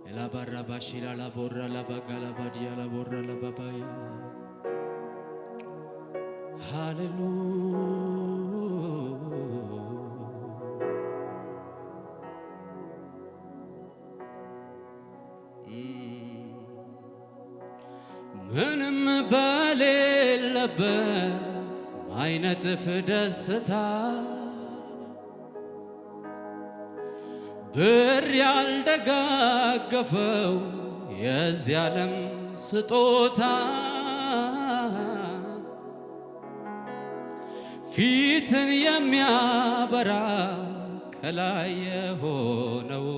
La barra bashira la borra la bagala badia la borra la babaya. ምንም በሌለበት አይነጥፍ ደስታ ብር ያልደጋገፈው የዚህ ዓለም ስጦታ ፊትን የሚያበራ ከላይ የሆነው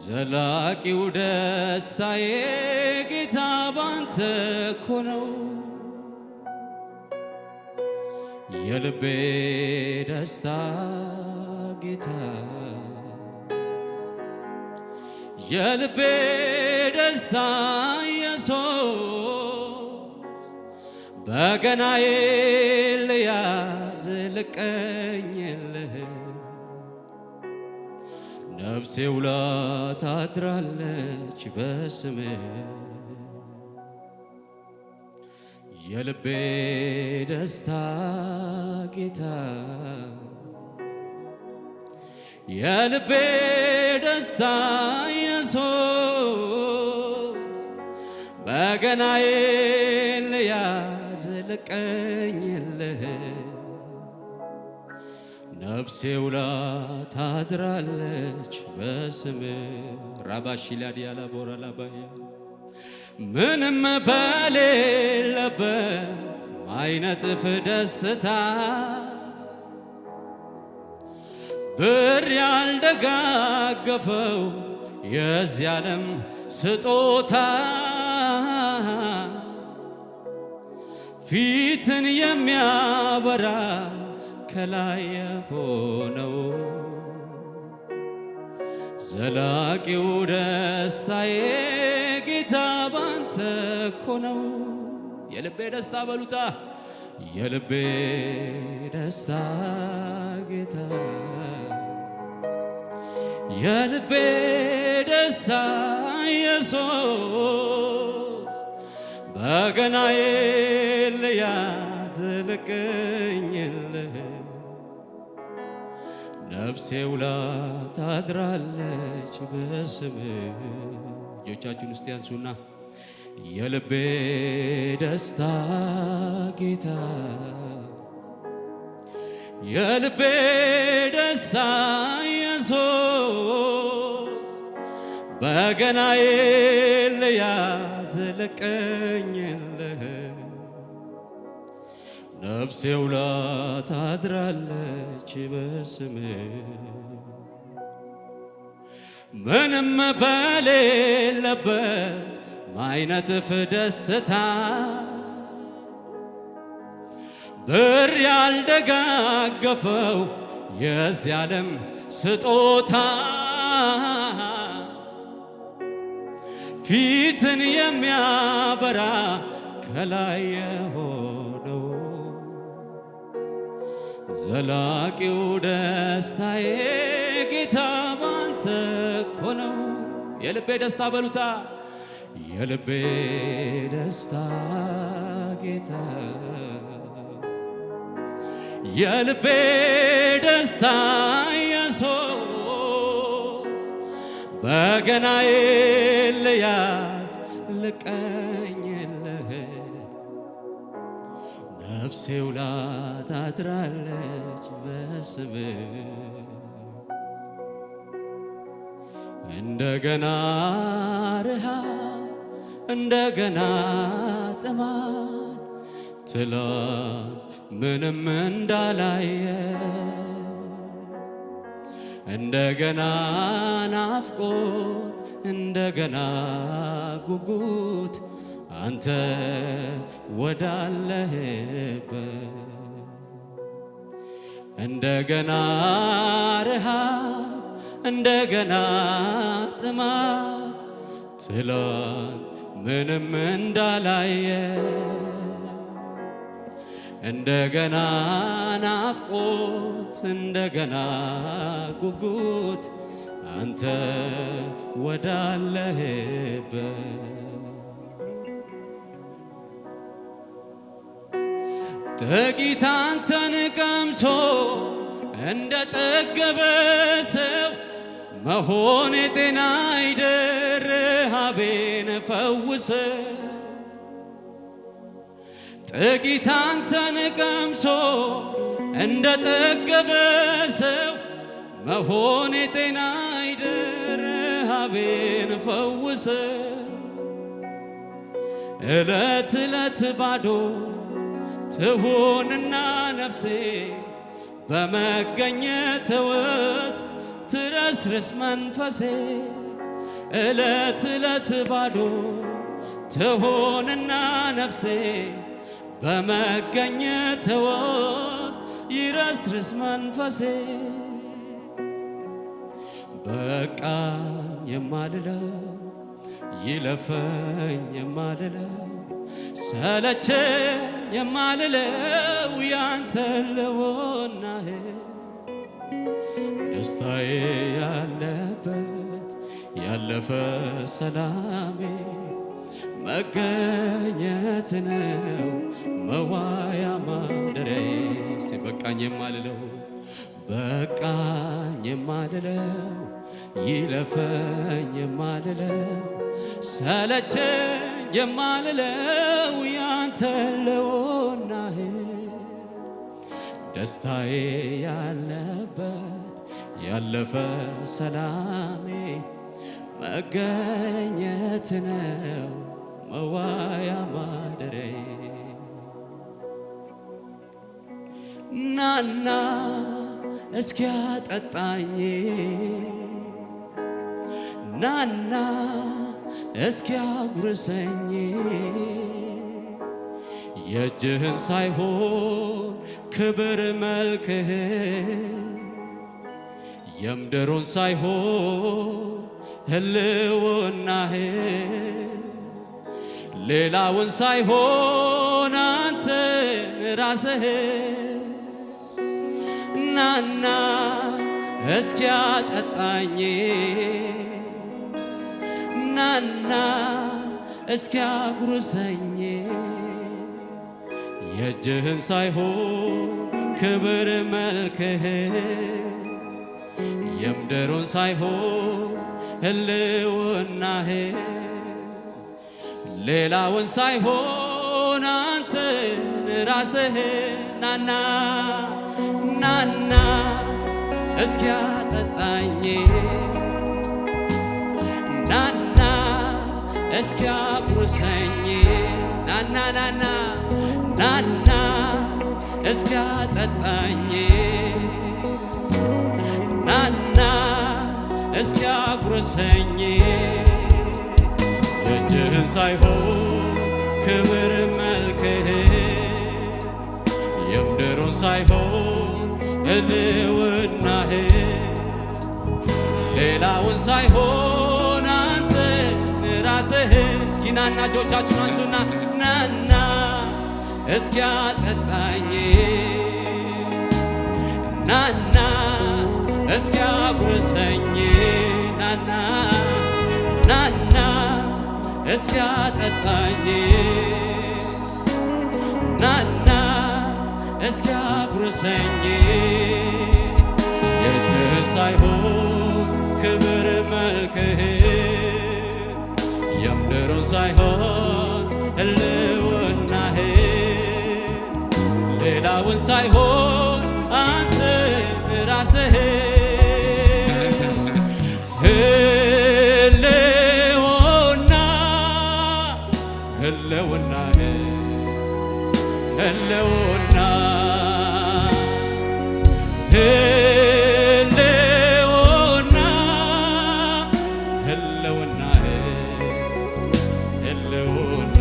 ዘላቂው ደስታዬ ጌታ ባንተ እኮ ነው። የልቤ ደስታ ጌታ የልቤ ደስታ ኢየሱስ በገናዬ ልያዝ ልቀኝልህ ነፍሴ ውላ ታድራለች በስምህ የልቤ ደስታ ጌታ የልቤ ደስታ ኢየሱስ በገናዬ ልያዝ ልቀኝልህ ነፍሴ ውላ ታድራለች በስምህ ራባሺላዲያላ ቦራላባያ ምንም በሌለበት አይነጥፍ ደስታ ብር ያልደጋገፈው የዚህ ዓለም ስጦታ ፊትን የሚያበራ ከላይ የሆነው ዘላቂው ደስታዬ ጌታ ባንተ እኮ ነው። የልቤ ደስታ በሉታ የልቤ ደስታ ጌታ የልቤ ደስታ ኢየሱስ በገናዬ ልያዝ ልቀኝልህ ነፍሴ ውላ ታድራለች በስምህ። እጆቻችሁን ውስጥ ያንሱና የልቤ ደስታ ጌታ የልቤ ደስታ ኢየሱስ በገናዬ ልያዝ ልቀኝልህ ነፍሴ ውላ ታድራለች በስምህ ምንም በሌለበት ማይነጥፍ ደስታ ብር ያልደጋገፈው የዚህ ዓለም ስጦታ ፊትን የሚያበራ ከላይ የሆነው ዘላቂው ደስታዬ ጌታ ባንተ እኮ ነው። የልቤ ደስታ በሉታ የልቤ ደስታ ጌታ የልቤ ደስታ ኢየሱስ በገናዬ ልያዝ ልቀኝልህ ነፍሴ ውላ ታድራለች በስምህ እንደገና ረሃብ እንደገና ጥማት ትላንት ምንም እንዳላየ እንደገና ናፍቆት እንደገና ጉጉት አንተ ወዳለህበት እንደገና ረሃብ እንደገና ጥማት ትላንት ምንም እንዳላየ እንደገና ናፍቆት እንደገና ጉጉት አንተ ወዳለህበት ጥቂት አንተን ቀምሶ እንደ ጠገበ ሰው መሆን የጤና አይደር ረሃቤን ፈውሰ ጥቂት አንተን ቀምሶ እንደ ጠገበ ሰው መሆን የጤና አይደር ረሃቤን ፈውሰ ዕለት ዕለት ባዶ ትሁንና ነፍሴ በመገኘት ውስጥ ትረስርስ መንፈሴ ዕለት ዕለት ባዶ ትሁንና ነፍሴ በመገኘት ውስጥ ይረስርስ መንፈሴ በቃኝ የማልለው ይለፈኝ የማልለው ሰለቸኝ የማልለው ያንተ ልቦናህ ደስታዬ ያለበት ያለፈ ሰላሜ መገኘት ነው መዋያ ማደሪያዬ በቃኝ የማልለው በቃኝ የማልለው ይለፈኝ የማልለው ሰለቸኝ የማልለው ያንተ ልቦናህ ደስታዬ ያለበት ያለፈ ሰላሜ መገኘት ነው መዋያ ማደሪያዬ ናና እስኪያጠጣኝ ናና እስኪያጉርሰኝ የእጅህን ሳይሆን ክብር መልክህ የምድሩን ሳይሆን ህልውናህ ሌላውን ሳይሆን አንተን ራስህ ናና እስኪያጠጣኝ ናና እስኪያጉርሰኝ የእጅህን ሳይሆን ክብር መልክህ የምድሩን ሳይሆን ህልውናህ ሌላውን ሳይሆን አንተን ራስህ ናና ናና እስኪያጠጣኝ ናና እስኪያጉርሰኝ ናና ናና ናና እስኪያጠጣኝ ናና እስኪያጉርሰኝ የእጅህን ሳይሆን ክብር መልክህ የምድሩን ሳይሆን ህልውናህ ሌላውን ሳይሆን አንተን ራስህ እስኪ ናና እጆቻችሁን አንሱና ናና እስኪያጠጣኝ ናና እስኪያጉርሰኝ ናና ናና እስኪያጠጣኝ ናና እስኪያጉርሰኝ የእጅህን ሳይሆን ክብር መልክህ የምድሩን ሳይሆን ህልውናህ ሌላውን ሳይሆን አንተን ራስህ ህልውና ህልውናህ ህልውና ህልውና ህልውናህ ህልውና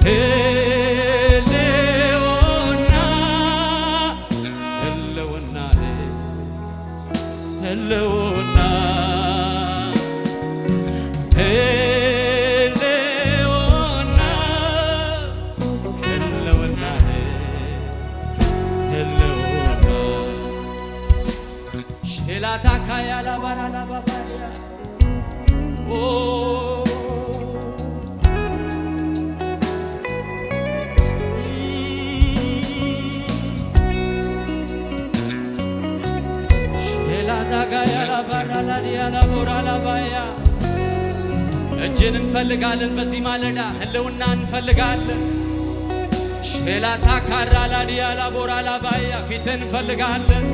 ህልውና ህልውና ህልውና እጅን እንፈልጋለን በዚህ ማለዳ ህልውና እንፈልጋለን። ሼላታ ካራላዲያ ላቦራ ላባያ ፊትን እንፈልጋለን፣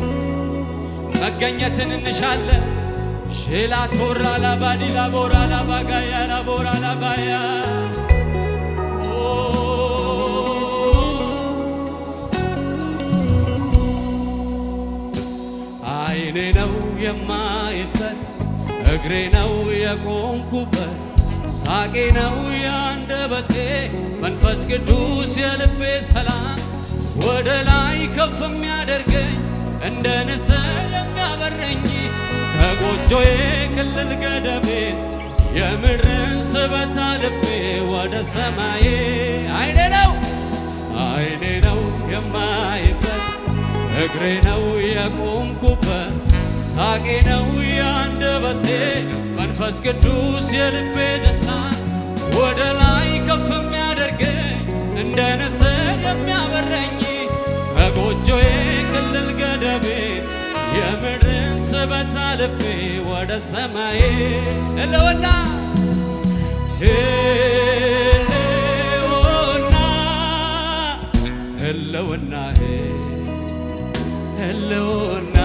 መገኘትን እንሻለን። ሼላቶራ ላባዲ ላቦራ ላባጋያ ላቦራ ላባያ አይኔ ነው የማይበት፣ እግሬ ነው የቆምኩበት፣ ሳቄ ነው ያንደበቴ፣ መንፈስ ቅዱስ የልቤ ሰላም፣ ወደ ላይ ከፍ የሚያደርገኝ እንደ ንስር የሚያበረኝ፣ ከጎጆዬ ክልል ገደቤ የምድርን ስበት አልፌ ወደ ሰማዬ አይኔ ነው የማይበት፣ እግሬ ነው የቆምኩበት፣ ሳቄ ነው ያንደበቴ፣ መንፈስ ቅዱስ የልቤ ደስታ፣ ወደ ላይ ከፍ የሚያደርገኝ እንደ ንስር የሚያበረኝ፣ ከጎጆዬ ክልል ገደቤን የምድርን ስበት አልፌ ወደ ሰማዬ ህልውና ህልውና ህልውና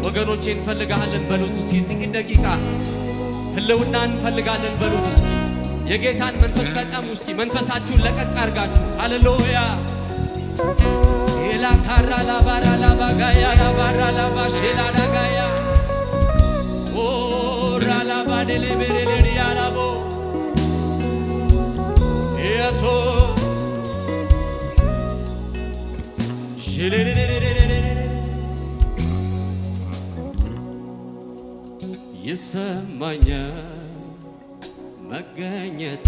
ወገኖቼ እንፈልጋለን በሉት እስቲ ጥቂት ደቂቃ ህልውና እንፈልጋለን በሉት እስቲ የጌታን መንፈስ ተጠሙ እስቲ መንፈሳችሁን ለቀቅ አርጋችሁ ሃሌሉያ ኤላ ካራ ላባራ ላባጋያ ላባራ ላባሼላ ላጋያ ኦራ ላባዴሌ ቤሬሌ ያላቦ ኢየሱስ ይሰማኛል መገኘት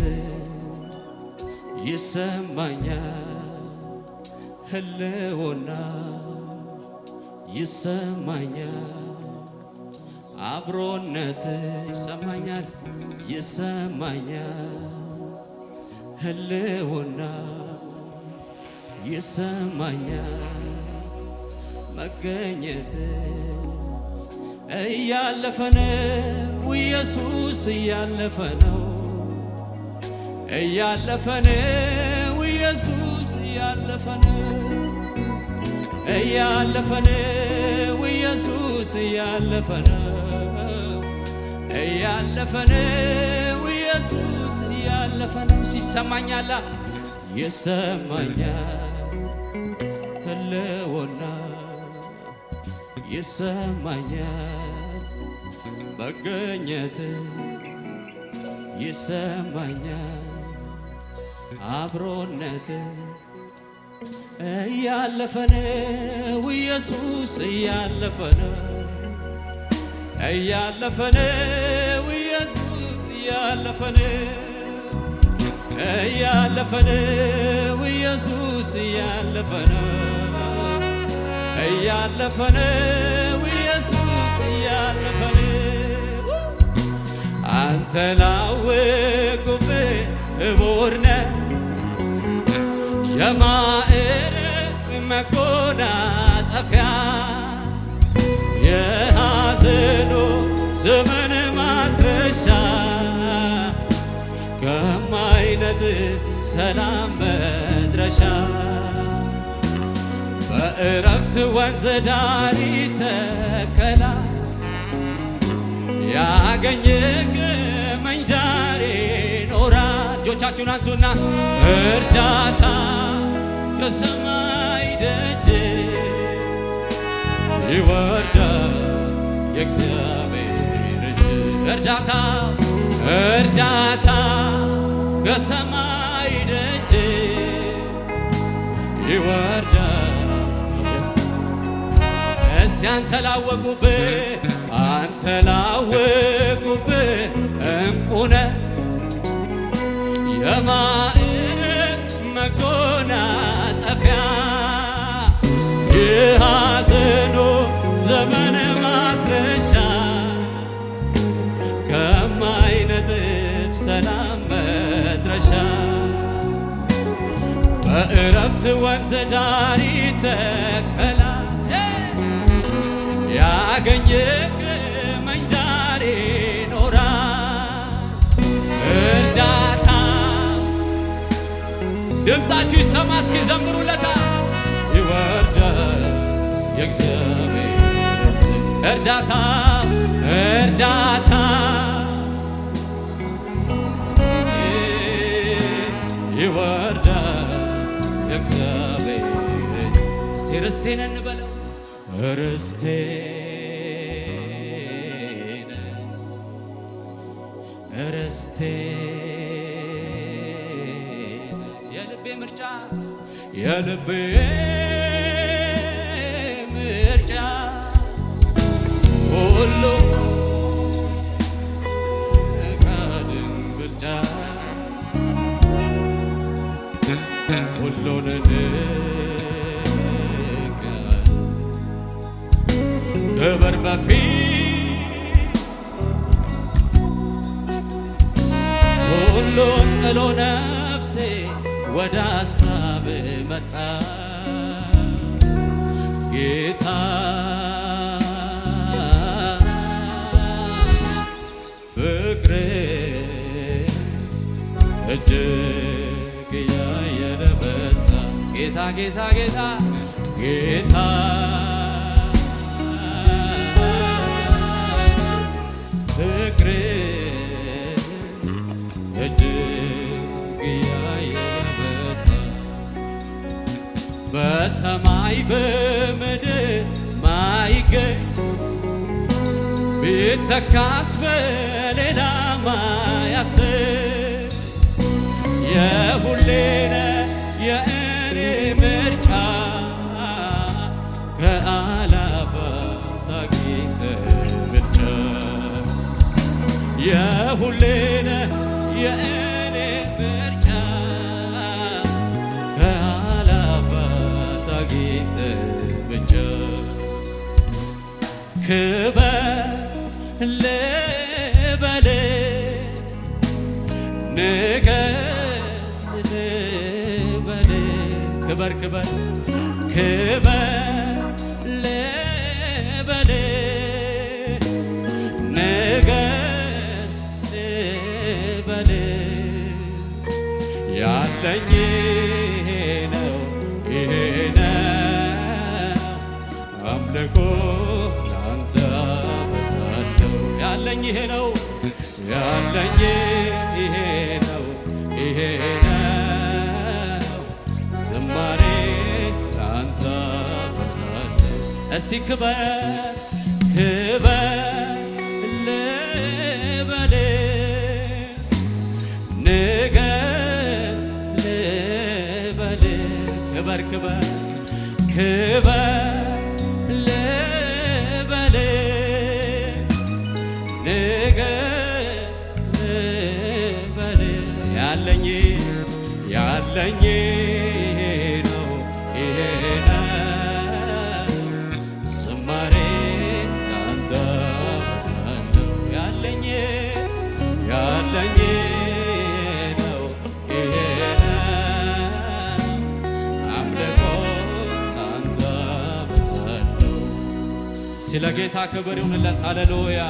ይሰማኛል ህልውና ይሰማኛል አብሮነት ይሰማኛል ይሰማኛል ህልውና ይሰማኛል መገኘት እያለፈ ነው ኢየሱስ እያለፈ ነው እያለፈ ነው ኢየሱስ እያለፈ ነው እያለፈ ነው ኢየሱስ እያለፈ ነው እያለፈ ነው ኢየሱስ እያለፈ ነው ሲሰማኛል ይሰማኛል ህልውና ይሰማኛል መገኘት ይሰማኛል አብሮነት እያለፈ ነው ኢየሱስ እያለፈ ነው እያለፈ ነው ኢየሱስ እያለፈ ነው እያለፈ ነው ኢየሱስ እያለፈ ነው እያለፈ ነው ኢየሱስ እያለፈ ነው አንተን አወቅሁብህ ክቡር ነህ የማዕረግ መጎናጸፊያ የሐዘኑ ዘመን ማስረሻ ከማይነጥፍ ሰላም መድረሻ በእረፍት ወንዝ ዳር ተከላ ያገኘኝ ዛሬ ኖራ እጆቻችሁን አንሱና እርዳታ ከሰማይ ደጅ ይወርዳል የእግዚአብሔር እጅ እርዳታ ከሰማይ ደጅ ይወርዳል። እስቲ አንተ ላወቁብህ እንቁነ የማዕረግ መጎናጸፊያ የሐዘኑ ዘመን ማስረሻ ከማይነጥፍ ሰላም መድረሻ በዕረፍት ወንዝ ዳር ይተከላል ያገኘኝ ዛሬ ኖራል እርዳታ ድምፃችሁ ይሰማ እስኪ ዘምሩለታ ይወርዳል የእግዚአብሔር እርዳታ ይወርዳል የእግዚአብሔር እስቲ ርስቴን እንበለው ርስቴ የልቤ ምርጫ ሁሉ ብልጫ ሁሉን ክብር በፊት ሁሉን ጥሎ ነፍሴ ወደ ሐሳብ መጣ ጌታ ፍቅር እጅግ ያየለ መጣ ጌታ ፍቅር እጅግ ያየለ መጣ በሰማይ በምድር ማይገኝ ቢተካስ በሌላ ማያስብ የሁሌነ የእኔ ምርጫ ከአላፋት አግኝተህ ብቻ የሁሌነ የእኔ ምርጫ ከአላፋት አግኝተህ ብቻ ክበር ልበል ንገስ ልበል ክበር ልበል ንገስ ልበል ያለኝ ይሄ ነው አምልኮ ላንተ በዛለው ያለኝ ይሄ ነው ዝማሬ ላንተ በዛለው እስቲ ክበር ልበል ንገስ ልበል ክበር ልበል ንገስ ልበል ያለኝ ነው ይሄ ነው ዝማሬ ላንተ በዛለው ያለኝ ነው ይሄ ነው አምልኮ ላንተ በዛለው ስለ ጌታ ክብር ይሁንለት ሃሌሉያ